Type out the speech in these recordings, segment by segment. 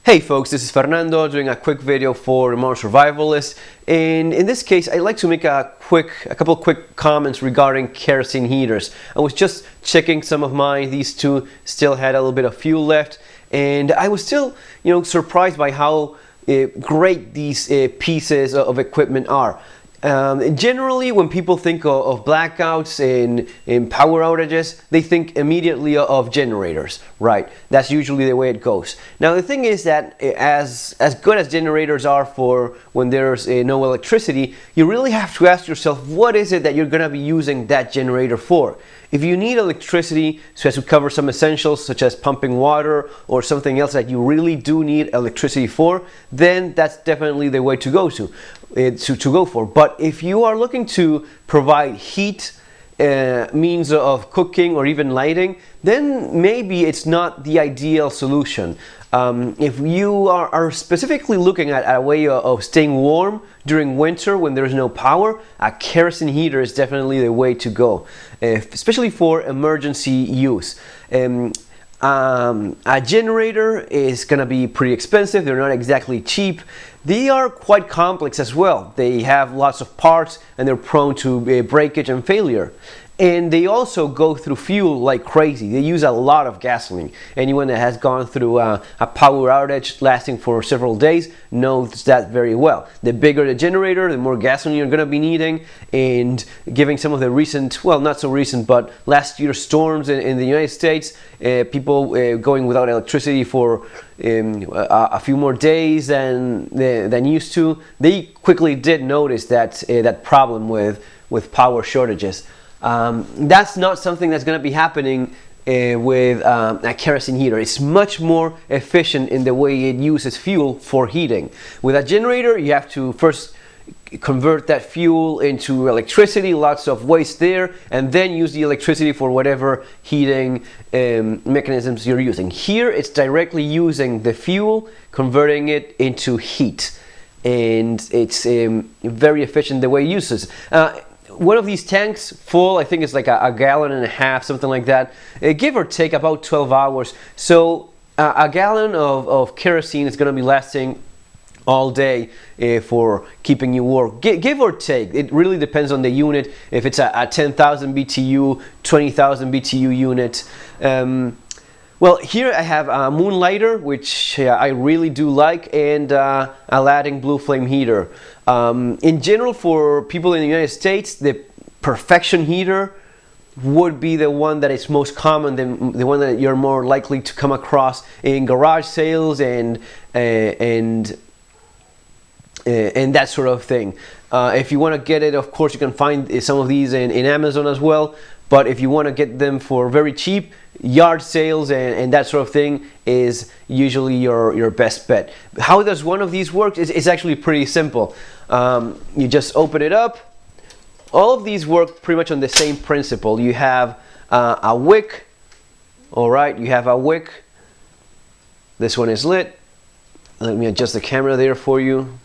Hey folks, this is Fernando doing a quick video for Remote Survivalist, and in this case I'd like to make a couple quick comments regarding kerosene heaters. I was just checking some of mine. These two still had a little bit of fuel left, and I was still surprised by how great these pieces of equipment are. Generally, when people think of blackouts and power outages, they think immediately of generators, right? That's usually the way it goes. Now, the thing is that as good as generators are for when there's no electricity, you really have to ask yourself, what is it that you're going to be using that generator for? If you need electricity so as to cover some essentials such as pumping water or something else that you really do need electricity for, then that's definitely the way to go for. But if you are looking to provide heat, means of cooking or even lighting, then maybe it's not the ideal solution. If you are specifically looking at a way of staying warm during winter when there's no power, a kerosene heater is definitely the way to go, especially for emergency use. A generator is going to be pretty expensive. They're not exactly cheap. They are quite complex as well. They have lots of parts and they're prone to breakage and failure. And they also go through fuel like crazy. They use a lot of gasoline. Anyone that has gone through a power outage lasting for several days knows that very well. The bigger the generator, the more gasoline you're going to be needing. And given some of the recent, well, not so recent, but last year's storms in the United States, people going without electricity for a few more days than used to, they quickly did notice that problem with power shortages. That's not something that's going to be happening with a kerosene heater. It's much more efficient in the way it uses fuel for heating. With a generator, you have to first convert that fuel into electricity, lots of waste there, and then use the electricity for whatever heating mechanisms you're using. Here, it's directly using the fuel, converting it into heat, and it's very efficient the way it uses. One of these tanks full, I think it's like a gallon and a half, something like that, give or take about 12 hours. So a gallon of kerosene is going to be lasting all day for keeping you warm. Give or take. It really depends on the unit. If it's a 10,000 BTU, 20,000 BTU unit. Well, here I have a Moonlighter, which I really do like, and a Aladdin Blue Flame heater. In general, for people in the United States, the Perfection heater would be the one that is most common, the one that you're more likely to come across in garage sales and that sort of thing. If you want to get it, of course, you can find some of these in Amazon as well. But if you want to get them for very cheap, yard sales and that sort of thing is usually your best bet. How does one of these work? It's actually pretty simple. You just open it up. All of these work pretty much on the same principle. You have a wick. All right, you have a wick. This one is lit. Let me adjust the camera there for you.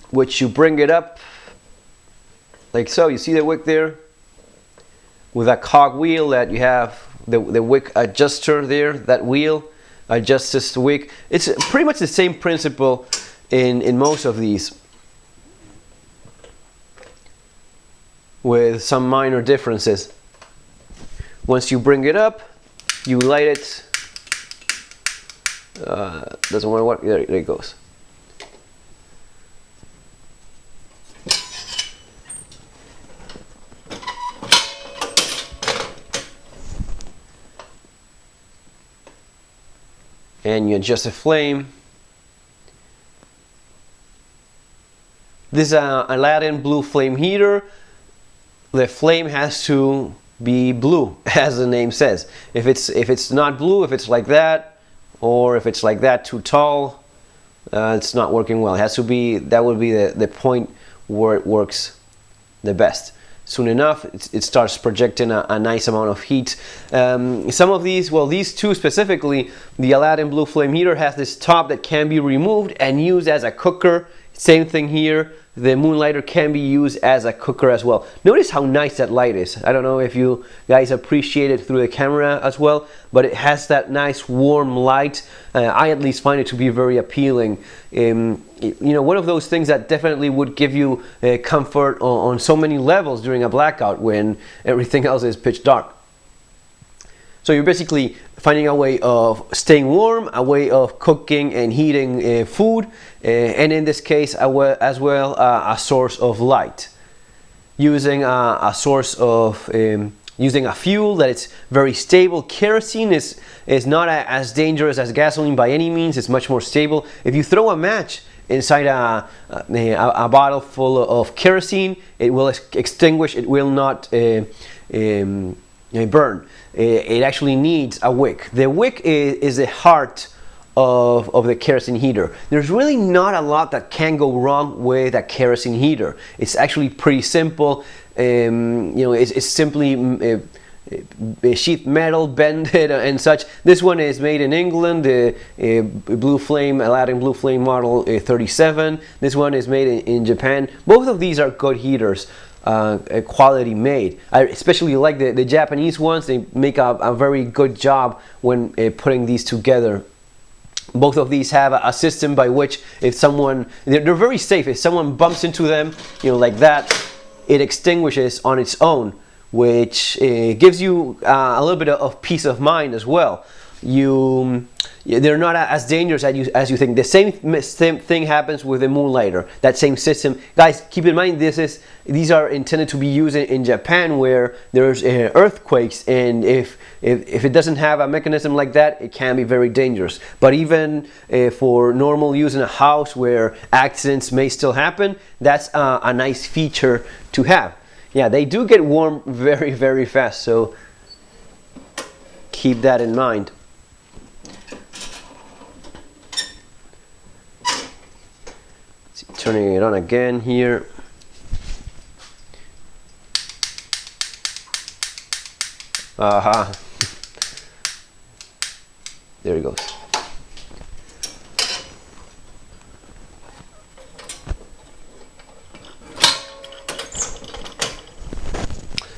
Which you bring it up like so. You see the wick there with a cog wheel that you have the wick adjuster there. That wheel adjusts the wick. It's pretty much the same principle in most of these, with some minor differences. Once you bring it up, you light it. Doesn't want to work. There it goes. And you adjust the flame. This is an Aladdin Blue Flame heater. The flame has to be blue, as the name says. If it's not blue, if it's like that, or if it's like that too tall, it's not working well. It has to be, that would be the point where it works the best. Soon enough, it starts projecting a nice amount of heat. Some of these, well, these two specifically, the Aladdin Blue Flame heater has this top that can be removed and used as a cooker. Same thing here. the Moonlighter can be used as a cooker as well. Notice how nice that light is. I don't know if you guys appreciate it through the camera as well, but it has that nice warm light. I at least find it to be very appealing. You know, one of those things that definitely would give you comfort on so many levels during a blackout when everything else is pitch dark. So you're basically finding a way of staying warm, a way of cooking and heating food, and in this case as well a source of light. Using a source of using a fuel that is very stable. Kerosene is not as dangerous as gasoline by any means. It's much more stable. If you throw a match inside a bottle full of kerosene, it will extinguish. It will not burn. It actually needs a wick. The wick is the heart of the kerosene heater. There's really not a lot that can go wrong with a kerosene heater. It's actually pretty simple. You know, it's simply sheet metal, bended and such. This one is made in England, the Blue Flame, Aladdin Blue Flame model 37. This one is made in Japan. Both of these are good heaters. Quality made. I especially like the Japanese ones. They make a very good job when putting these together. Both of these have a system by which if someone, they're very safe. If someone bumps into them, you know, like that, it extinguishes on its own, which gives you a little bit of peace of mind as well. They're not as dangerous as you think. The same thing happens with the Moonlighter. That same system, guys. Keep in mind, these are intended to be used in Japan, where there's earthquakes, and if it doesn't have a mechanism like that, it can be very dangerous. But even for normal use in a house where accidents may still happen, that's a nice feature to have. Yeah, they do get warm very, very fast, so keep that in mind. Turning it on again here. Aha. There it goes.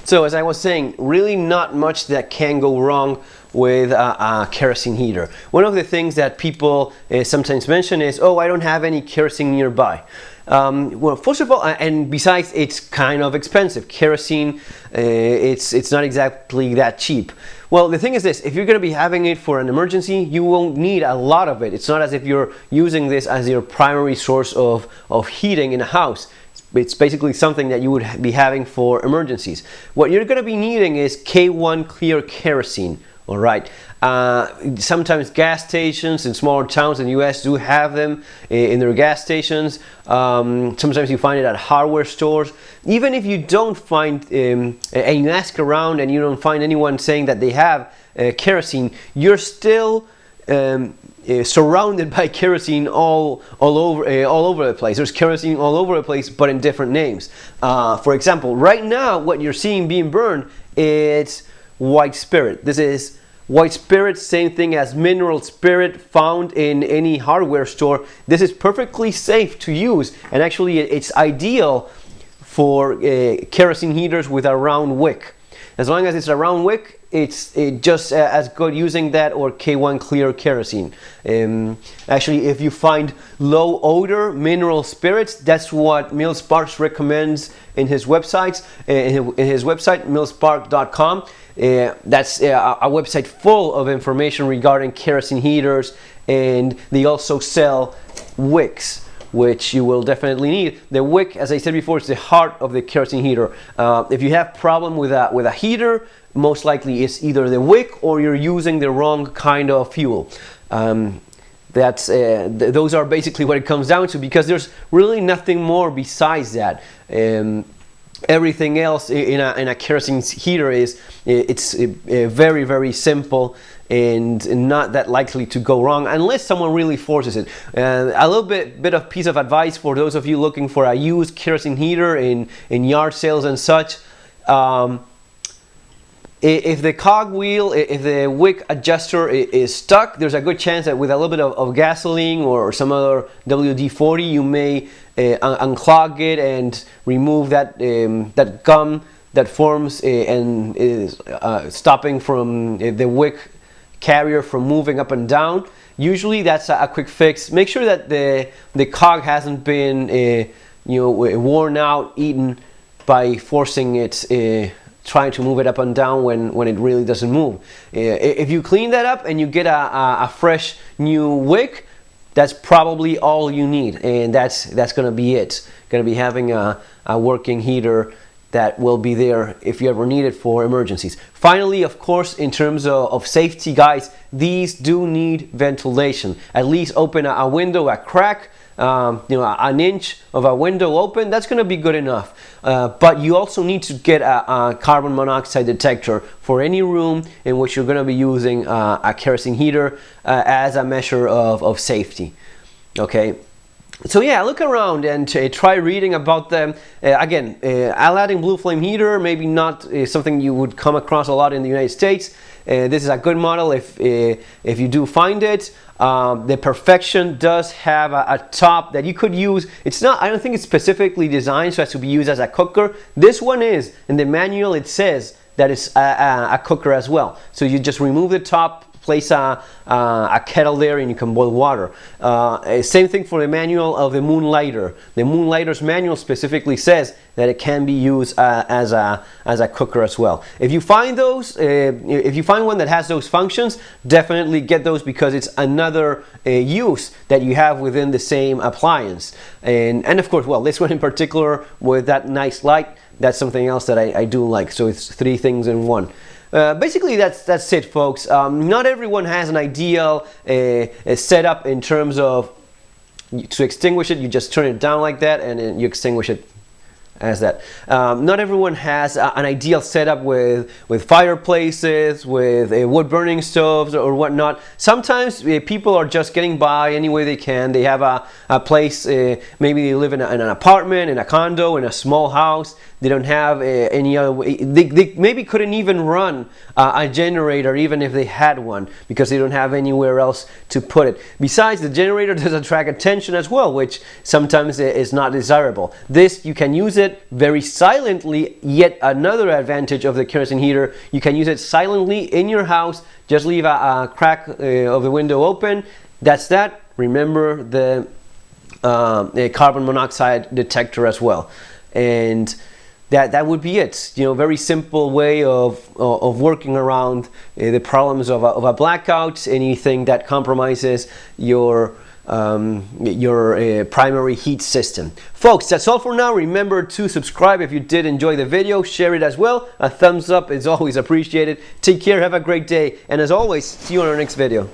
So as I was saying, really not much that can go wrong with a kerosene heater. One of the things that people sometimes mention is, oh, I don't have any kerosene nearby. Well, first of all, and besides, it's kind of expensive. Kerosene, it's not exactly that cheap. Well, the thing is this: if you're going to be having it for an emergency, you won't need a lot of it. It's not as if you're using this as your primary source of heating in a house. It's basically something that you would be having for emergencies. What you're going to be needing is K1 clear kerosene. All right. Sometimes gas stations in smaller towns in the US do have them in their gas stations. Sometimes you find it at hardware stores. Even if you don't find, and you ask around and you don't find anyone saying that they have kerosene, you're still surrounded by kerosene all over the place. There's kerosene all over the place, but in different names. For example, right now, what you're seeing being burned is white spirit. This is white spirit, same thing as mineral spirit found in any hardware store. This is perfectly safe to use, and actually it's ideal for kerosene heaters with a round wick. As long as it's a round wick, it's just as good using that or K1 clear kerosene. Actually, if you find low odor mineral spirits, that's what Mill Sparks recommends in his websites. In his website, millspark.com. That's a website full of information regarding kerosene heaters, and they also sell wicks, which you will definitely need. The wick, as I said before, is the heart of the kerosene heater. If you have problem with a heater, most likely it's either the wick or you're using the wrong kind of fuel. Those are basically what it comes down to, because there's really nothing more besides that. Everything else in a kerosene heater it's very, very simple and not that likely to go wrong unless someone really forces it. A little bit of piece of advice for those of you looking for a used kerosene heater in yard sales and such. If the cogwheel, if the wick adjuster is stuck, there's a good chance that with a little bit of gasoline or some other WD-40, you may unclog it and remove that that gum that forms and is stopping from the wick carrier from moving up and down. Usually that's a quick fix. Make sure that the cog hasn't been worn out, eaten by forcing it, trying to move it up and down when it really doesn't move. If you clean that up and you get a fresh new wick, that's probably all you need, and that's going to be it. Going to be having a working heater that will be there if you ever need it for emergencies. Finally, of course, in terms of safety, guys, these do need ventilation. At least open a window, a crack, an inch of a window open. That's going to be good enough. But you also need to get a carbon monoxide detector for any room in which you're going to be using a kerosene heater as a measure of safety. Okay. So yeah, look around and try reading about them. Again, Aladdin Blue Flame heater, maybe not something you would come across a lot in the United States. This is a good model if you do find it. The Perfection does have a top that you could use. It's not, I don't think it's specifically designed so as to be used as a cooker. This one is. In the manual it says that it's a cooker as well. So you just remove the top, place a kettle there, and you can boil water. Same thing for the manual of the Moonlighter. The Moonlighter's manual specifically says that it can be used as a cooker as well. If you find those, if you find one that has those functions, definitely get those, because it's another use that you have within the same appliance. And of course, well, this one in particular with that nice light, that's something else that I do like. So it's 3 things in one. Basically, that's it, folks. Not everyone has an ideal setup in terms of to extinguish it. You just turn it down like that, and then you extinguish it as that. Not everyone has an ideal setup with fireplaces, with wood burning stoves or whatnot. Sometimes people are just getting by any way they can. They have a place, maybe they live in an apartment, in a condo, in a small house. They don't have any other way. They maybe couldn't even run a generator even if they had one, because they don't have anywhere else to put it. Besides, the generator does attract attention as well, which sometimes is not desirable. This, you can use it very silently. Yet another advantage of the kerosene heater, you can use it silently in your house. Just leave a crack of the window open. That's that. Remember the carbon monoxide detector as well. And that would be it. Very simple way of working around the problems of a blackout, anything that compromises your primary heat system. Folks, that's all for now. Remember to subscribe if you did enjoy the video. Share it as well. A thumbs up is always appreciated. Take care. Have a great day. And as always, see you on our next video.